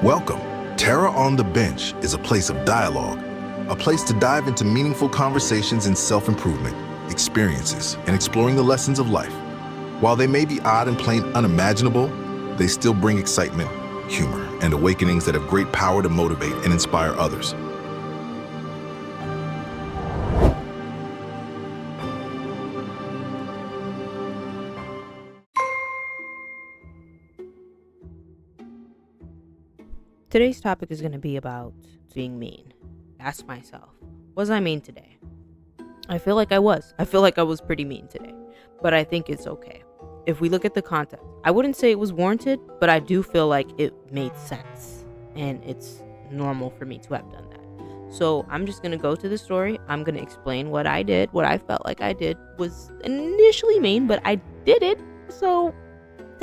Welcome. Terra on the Bench is a place of dialogue, a place to dive into meaningful conversations in self-improvement, experiences, and exploring the lessons of life. While they may be odd and plain unimaginable, they still bring excitement, humor, and awakenings that have great power to motivate and inspire others. Today's topic is going to be about being mean. Ask myself, was I mean today? I feel like I was. I feel like I was pretty mean today, but I think it's okay. If we look at the context, I wouldn't say it was warranted, but I do feel like it made sense and it's normal for me to have done that. So I'm just going to go to the story. I'm going to explain what I did. What I felt like I did was initially mean, but I did it. So,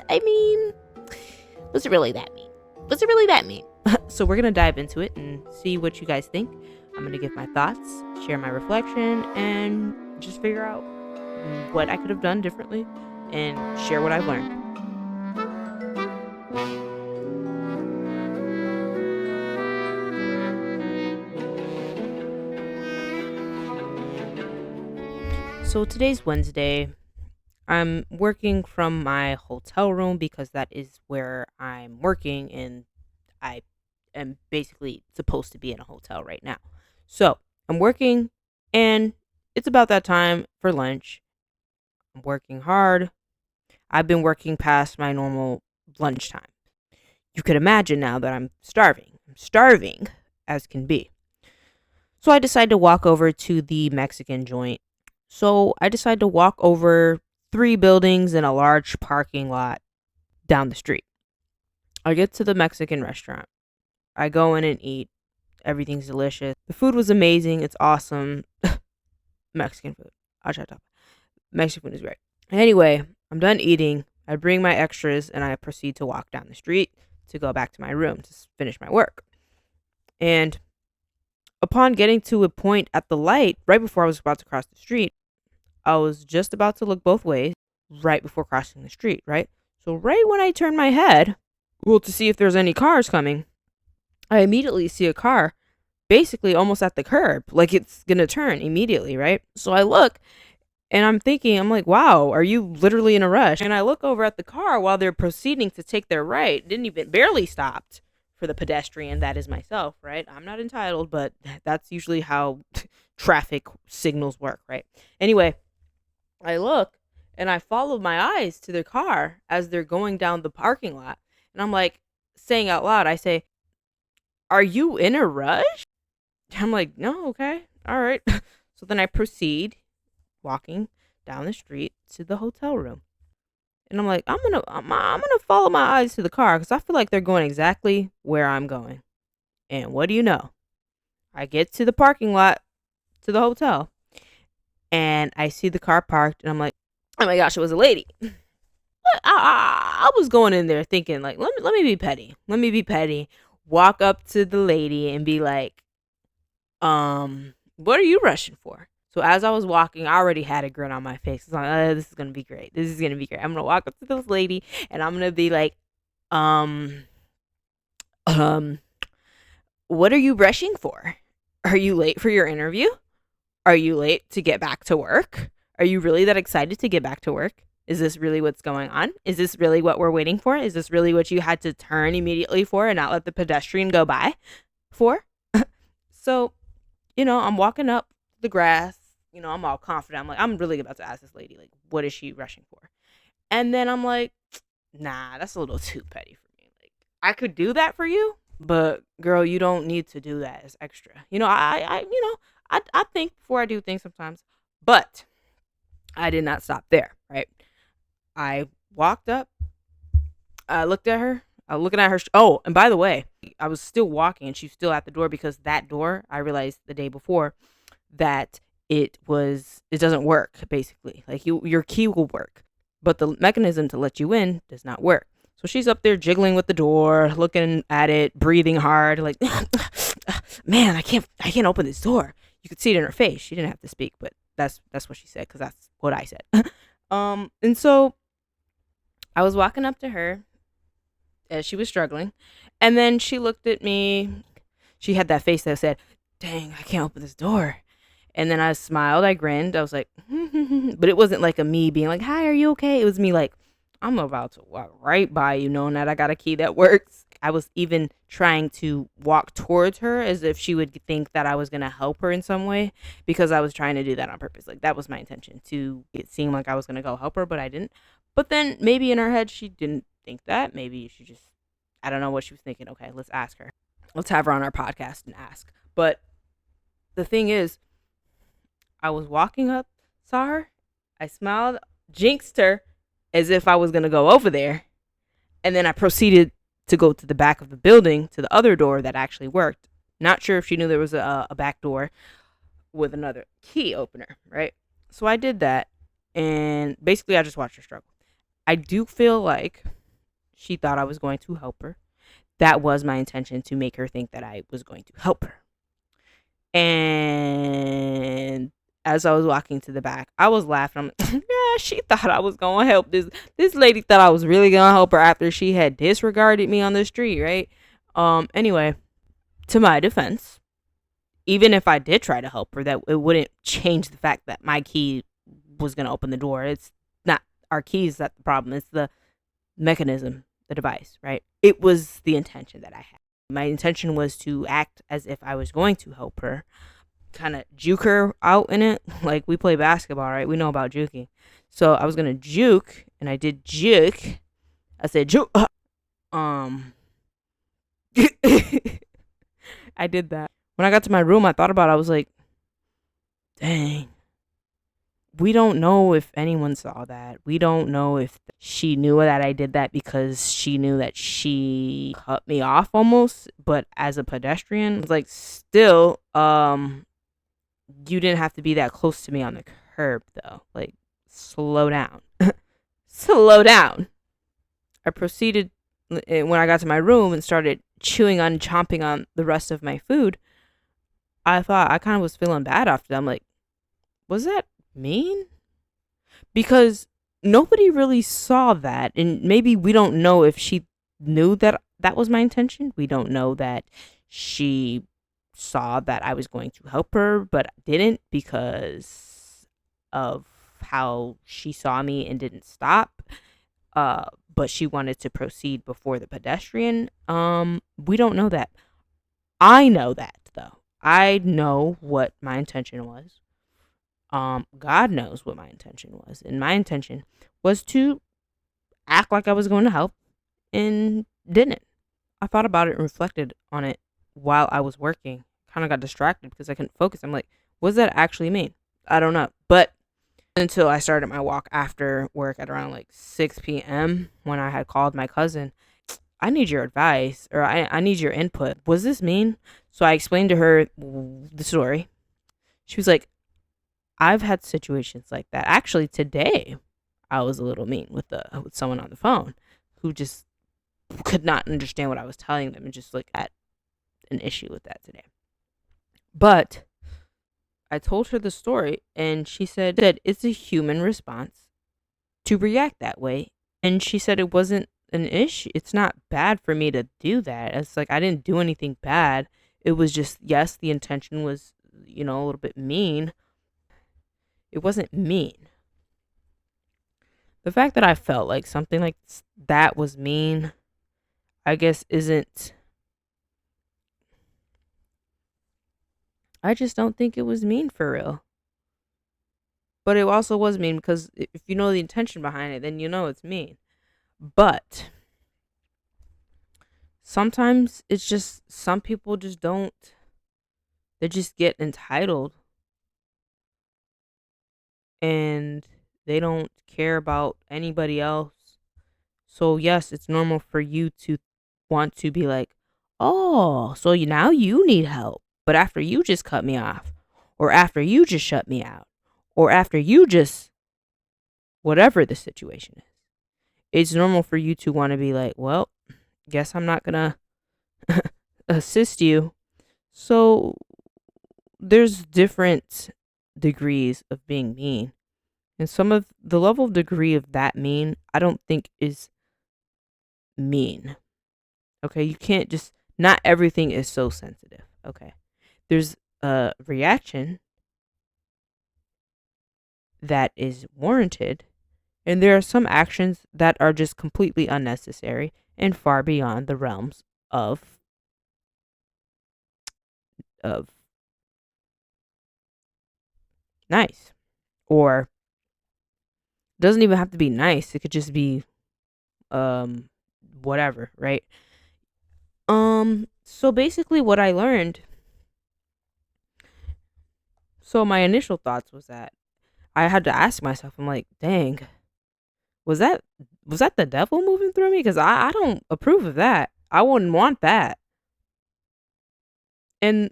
I mean, was it really that mean? Was it really that mean? So we're going to dive into it and see what you guys think. I'm going to give my thoughts, share my reflection, and just figure out what I could have done differently and share what I've learned. So today's Wednesday. I'm working from my hotel room because that is where I'm working, and I am basically supposed to be in a hotel right now. So I'm working, and it's about that time for lunch. I'm working hard. I've been working past my normal lunchtime. You could imagine now that I'm starving. I'm starving as can be. So I decide to walk over to the Mexican joint. So I decide to walk over 3 buildings and a large parking lot down the street. I get to the Mexican restaurant. I go in and eat. Everything's delicious. The food was amazing. It's awesome. Mexican food. I'll shut up. Mexican food is great. Anyway, I'm done eating. I bring my extras and I proceed to walk down the street to go back to my room to finish my work. And upon getting to a point at the light, right before I was about to cross the street, I was just about to look both ways right before crossing the street, right? So right when I turn my head, to see if there's any cars coming, I immediately see a car basically almost at the curb, like it's going to turn immediately, right? So I look and I'm like, wow, are you literally in a rush? And I look over at the car while they're proceeding to take their right, barely stopped for the pedestrian that is myself, right? I'm not entitled, but that's usually how traffic signals work, right? Anyway, I look and I follow my eyes to the car as they're going down the parking lot. And I'm like saying out loud, I say, are you in a rush? I'm like, no, okay, all right. So then I proceed walking down the street to the hotel room. And I'm like, I'm gonna follow my eyes to the car because I feel like they're going exactly where I'm going. And what do you know? I get to the parking lot to the hotel and I see the car parked and I'm like, oh my gosh, it was a lady. I was going in there thinking like, let me be petty. Let me be petty. Walk up to the lady and be like, what are you rushing for? So as I was walking, I already had a grin on my face. It's like, this is gonna be great. This is gonna be great. I'm gonna walk up to this lady and I'm gonna be like, what are you rushing for? Are you late for your interview? Are you late to get back to work? Are you really that excited to get back to work? Is this really what's going on? Is this really what we're waiting for? Is this really what you had to turn immediately for and not let the pedestrian go by for? So, I'm walking up the grass. I'm all confident. I'm like, I'm really about to ask this lady, like, what is she rushing for? And then I'm like, nah, that's a little too petty for me. Like, I could do that for you, but girl, you don't need to do that as extra. I think before I do things sometimes, but I did not stop there, right? I walked up, I looked at her, looking at her. Oh, and by the way, I was still walking and she's still at the door because that door, I realized the day before that it doesn't work basically. Like your key will work, but the mechanism to let you in does not work. So she's up there jiggling with the door, looking at it, breathing hard, like, man, I can't open this door. You could see it in her face. She didn't have to speak, but that's what she said because that's what I said. And so I was walking up to her as she was struggling, And then she looked at me. She had that face that said, dang, I can't open this door. And then I smiled, I grinned. I was like, but it wasn't like a me being like, hi, are you okay? It was me like, I'm about to walk right by you knowing that I got a key that works. I was even trying to walk towards her as if she would think that I was going to help her in some way, because I was trying to do that on purpose. Like, that was my intention, to it seemed like I was going to go help her, but I didn't. But then maybe in her head, she didn't think that. Maybe she just, I don't know what she was thinking. Okay, let's ask her. Let's have her on our podcast and ask. But the thing is, I was walking up, saw her, I smiled, jinxed her as if I was going to go over there. And then I proceeded to go to the back of the building to the other door that actually worked. Not sure if she knew there was a back door with another key opener, right? So I did that. And basically, I just watched her struggle. I do feel like she thought I was going to help her. That was my intention, to make her think that I was going to help her. And as I was walking to the back, I was laughing. I'm like, yeah, she thought I was gonna help this lady thought I was really gonna help her after she had disregarded me on the street, right? Anyway, to my defense, even if I did try to help her, that it wouldn't change the fact that my key was gonna open the door. It's not our keys that's the problem. It's the mechanism, the device, right? It was the intention that I had. My intention was to act as if I was going to help her, kind of juke her out in it. Like, we play basketball, right? We know about juking. So I was gonna juke, and I did juke. I said juke. I did that. When I got to my room, I thought about it. I was like, dang. We don't know if anyone saw that. We don't know if she knew that I did that because she knew that she cut me off almost. But as a pedestrian, it's like, still, you didn't have to be that close to me on the curb, though. Like, slow down. Slow down. I proceeded, when I got to my room and started chomping on the rest of my food, I thought, I kind of was feeling bad after that. I'm like, was that mean? Because nobody really saw that. And maybe we don't know if she knew that that was my intention. We don't know that she saw that I was going to help her, but didn't, because of how she saw me and didn't stop. But she wanted to proceed before the pedestrian. We don't know that. I know that, though. I know what my intention was. God knows what my intention was. And my intention was to act like I was going to help, and didn't. I thought about it and reflected on it while I was working. Kind of got distracted because I couldn't focus. I'm like, what does that actually mean? I don't know. But until I started my walk after work at around like 6 p.m. when I had called my cousin, I need your advice, or I need your input. Was this mean? So I explained to her the story. She was like, I've had situations like that. Actually, today, I was a little mean with someone on the phone who just could not understand what I was telling them, and just like had an issue with that today. But I told her the story, and she said that it's a human response to react that way. And she said it wasn't an issue. It's not bad for me to do that. It's like, I didn't do anything bad. It was just, yes, the intention was, a little bit mean. It wasn't mean. The fact that I felt like something like that was mean, I guess isn't. I just don't think it was mean for real. But it also was mean because if you know the intention behind it, then you know it's mean. But sometimes it's just, some people just don't, they just get entitled, and they don't care about anybody else. So yes, it's normal for you to want to be like, oh, so now you need help. But after you just cut me off, or after you just shut me out, or after you just, whatever the situation is, it's normal for you to want to be like, well, guess I'm not going to assist you. So there's different degrees of being mean. And some of the level of degree of that mean, I don't think is mean. Okay, you can't just, not everything is so sensitive. Okay, there's a reaction that is warranted, and there are some actions that are just completely unnecessary and far beyond the realms of nice, or doesn't even have to be nice. It could just be um whatever, right? So basically what I learned, so my initial thoughts was that I had to ask myself, I'm like, dang, was that was that the devil moving through me? Because I don't approve of that. I wouldn't want that. And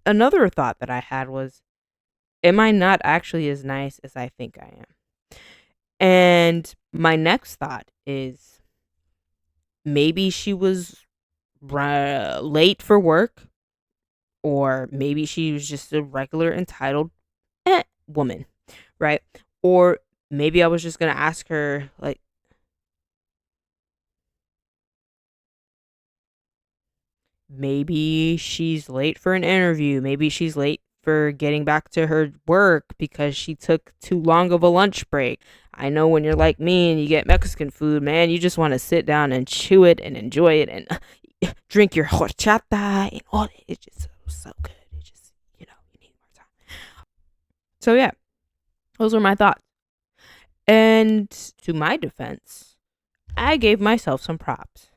another thought that I had was, am I not actually as nice as I think I am? And my next thought is, maybe she was late for work, or maybe she was just a regular entitled woman, right? Or maybe I was just gonna ask her, like, maybe she's late for an interview, maybe she's late for getting back to her work because she took too long of a lunch break. I know when you're like me and you get Mexican food, man, you just want to sit down and chew it and enjoy it and drink your horchata and all that. It's just so good. It just, you need more time. So yeah, those were my thoughts. And to my defense, I gave myself some props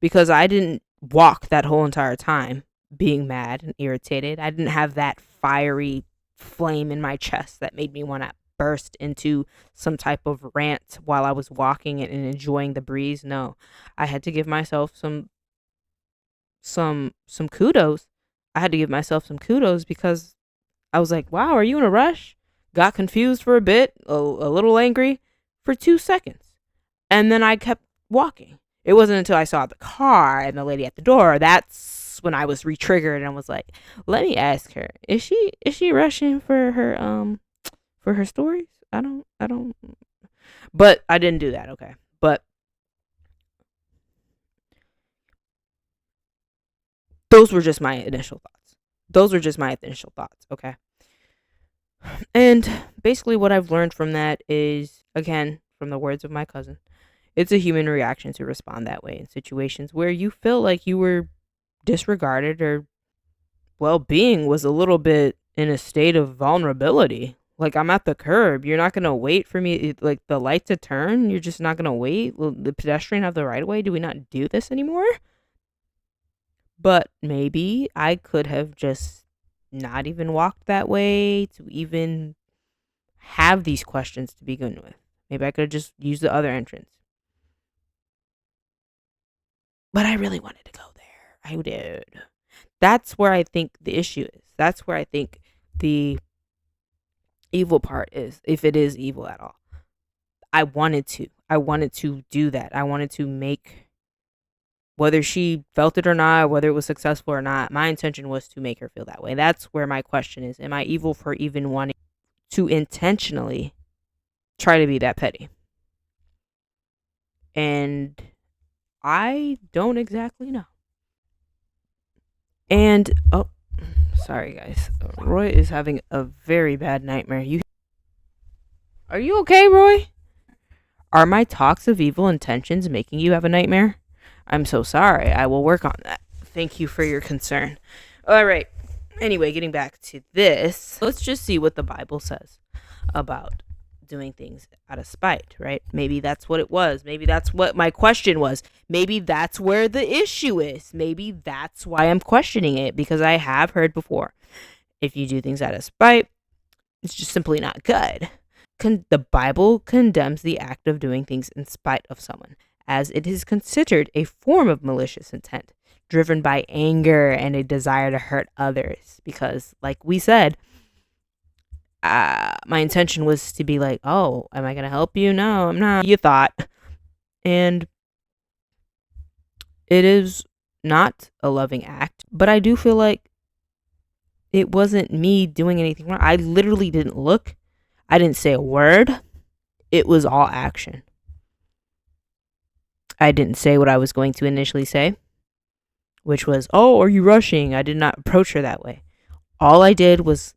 because I didn't walk that whole entire time being mad and irritated. I didn't have that fiery flame in my chest that made me want to burst into some type of rant while I was walking and enjoying the breeze. No, I had to give myself some kudos. I had to give myself some kudos because I was like, "Wow, are you in a rush?" Got confused for a bit, a little angry for 2 seconds. And then I kept walking. It wasn't until I saw the car and the lady at the door, that's when I was re-triggered and was like, "Let me ask her. Is she rushing for her stories?" I don't But I didn't do that, okay. But those were just my initial thoughts. Okay. And basically what I've learned from that is, again, from the words of my cousin, it's a human reaction to respond that way in situations where you feel like you were disregarded, or well-being was a little bit in a state of vulnerability. Like, I'm at the curb. You're not gonna wait for me, like the light to turn. You're just not gonna wait. Will the pedestrian have the right of way? Do we not do this anymore? But maybe I could have just not even walked that way to even have these questions to begin with. Maybe I could have just used the other entrance. But I really wanted to go there. I did. That's where I think the issue is. That's where I think the evil part is, if it is evil at all. I wanted to. I wanted to do that. I wanted to make, whether she felt it or not, whether it was successful or not, my intention was to make her feel that way. That's where my question is. Am I evil for even wanting to intentionally try to be that petty? And I don't exactly know. And oh, sorry guys. Roy is having a very bad nightmare. Are you okay, Roy? Are my talks of evil intentions making you have a nightmare? I'm so sorry. I will work on that. Thank you for your concern. All right. Anyway, getting back to this, let's just see what the Bible says about doing things out of spite, right? Maybe that's what it was. Maybe that's what my question was. Maybe that's where the issue is. Maybe that's why I'm questioning it, because I have heard before, if you do things out of spite, it's just simply not good. The Bible condemns the act of doing things in spite of someone, as it is considered a form of malicious intent, driven by anger and a desire to hurt others. Because, like we said, my intention was to be like, "Oh, am I going to help you? No, I'm not. You thought." And it is not a loving act, but I do feel like it wasn't me doing anything wrong. I literally didn't look. I didn't say a word. It was all action. I didn't say what I was going to initially say, which was, "Oh, are you rushing?" I did not approach her that way. All I did was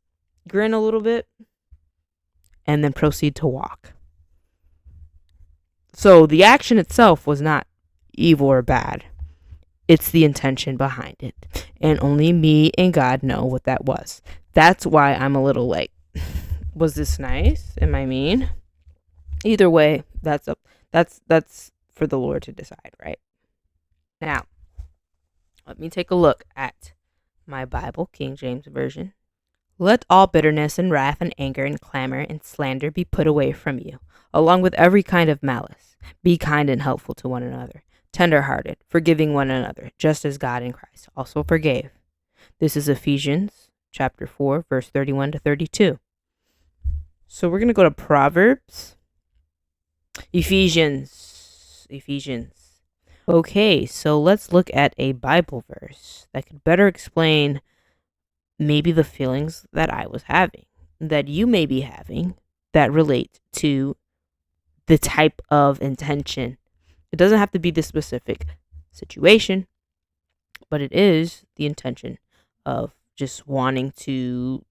grin a little bit and then proceed to walk. So the action itself was not evil or bad. It's the intention behind it. And only me and God know what that was. That's why I'm a little like, was this nice? Am I mean? Either way, that's for the Lord to decide, right? Now, let me take a look at my Bible, King James Version. Let all bitterness and wrath and anger and clamor and slander be put away from you, along with every kind of malice. Be kind and helpful to one another, tender-hearted, forgiving one another, just as God in Christ also forgave. This is Ephesians chapter 4, verse 31 to 32. So we're going to go to Proverbs. Ephesians. Okay, so let's look at a Bible verse that could better explain maybe the feelings that I was having, that you may be having, that relate to the type of intention. It doesn't have to be the specific situation, but it is the intention of just wanting to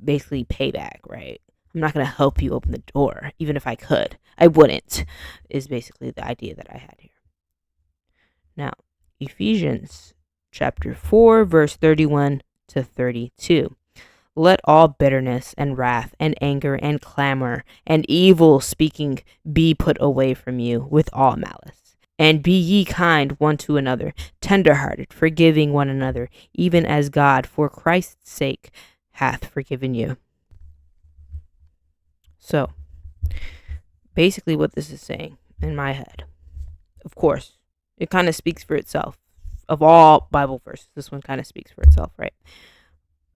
basically pay back, right? I'm not going to help you open the door, even if I could. I wouldn't, is basically the idea that I had here. Now, Ephesians chapter 4, verse 31 to 32. Let all bitterness and wrath and anger and clamor and evil speaking be put away from you with all malice. And be ye kind one to another, tender-hearted, forgiving one another, even as God, for Christ's sake, hath forgiven you. So, basically what this is saying in my head, of course, it kind of speaks for itself. Of all Bible verses, this one kind of speaks for itself, right?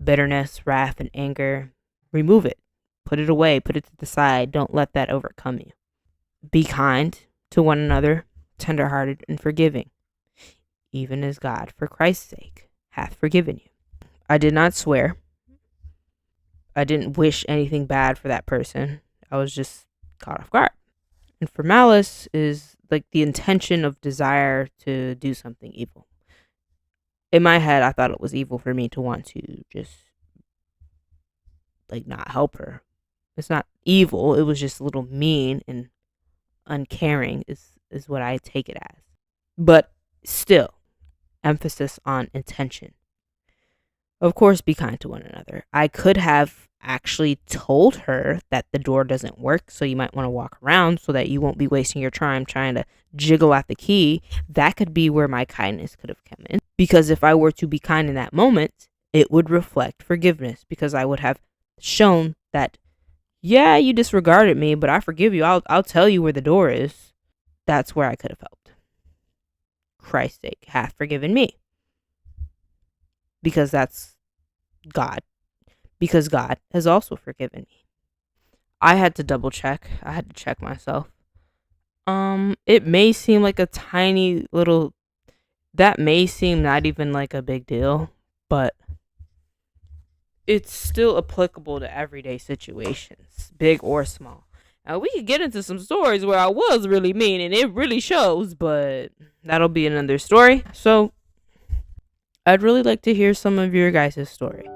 Bitterness, wrath, and anger, remove it. Put it away. Put it to the side. Don't let that overcome you. Be kind to one another, tender-hearted and forgiving, even as God, for Christ's sake, hath forgiven you. I did not swear. I didn't wish anything bad for that person. I was just caught off guard. And for malice is like the intention of desire to do something evil. In my head, I thought it was evil for me to want to just like not help her. It's not evil. It was just a little mean and uncaring is what I take it as. But still, emphasis on intention. Of course, be kind to one another. I could have actually told her that the door doesn't work, so you might want to walk around so that you won't be wasting your time trying to jiggle at the key. That could be where my kindness could have come in. Because if I were to be kind in that moment, it would reflect forgiveness, because I would have shown that, yeah, you disregarded me, but I forgive you. I'll tell you where the door is. That's where I could have helped. Christ's sake hath forgiven me. Because that's God. Because God has also forgiven me. I had to double check. I had to check myself. It may seem like a tiny little, that may seem not even like a big deal, but it's still applicable to everyday situations, big or small. Now, we could get into some stories where I was really mean and it really shows, but that'll be another story. So, I'd really like to hear some of your guys' story.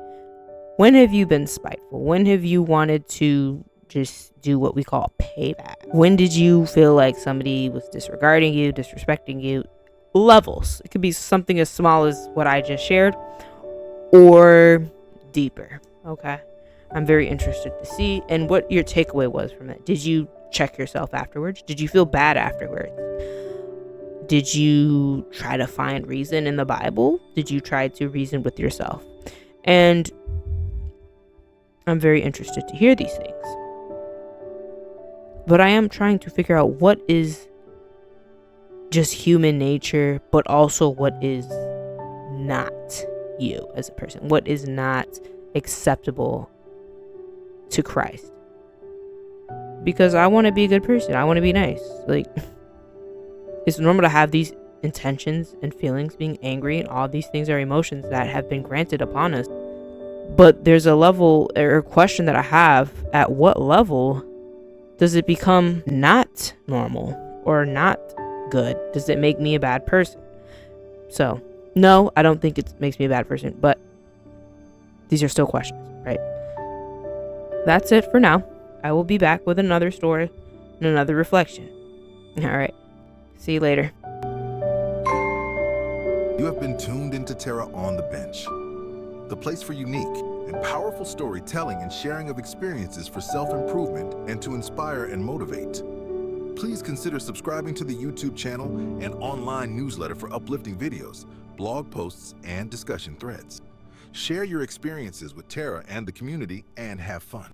When have you been spiteful? When have you wanted to just do what we call payback? When did you feel like somebody was disregarding you, disrespecting you? Levels. It could be something as small as what I just shared or deeper. Okay. I'm very interested to see and what your takeaway was from that. Did you check yourself afterwards? Did you feel bad afterwards? Did you try to find reason in the Bible? Did you try to reason with yourself? And I'm very interested to hear these things. But I am trying to figure out what is just human nature, but also what is not you as a person. What is not acceptable to Christ. Because I want to be a good person. I want to be nice. Like, it's normal to have these intentions and feelings, being angry, and all these things are emotions that have been granted upon us. But there's a level or question that I have: at what level does it become not normal or not good? Does it make me a bad person? So, no, I don't think it makes me a bad person, but these are still questions, right? That's it for now. I will be back with another story and another reflection. All right. See you later. You have been tuned into Terra on the Bench, the place for unique and powerful storytelling and sharing of experiences for self-improvement and to inspire and motivate. Please consider subscribing to the YouTube channel and online newsletter for uplifting videos, blog posts, and discussion threads. Share your experiences with Terra and the community and have fun.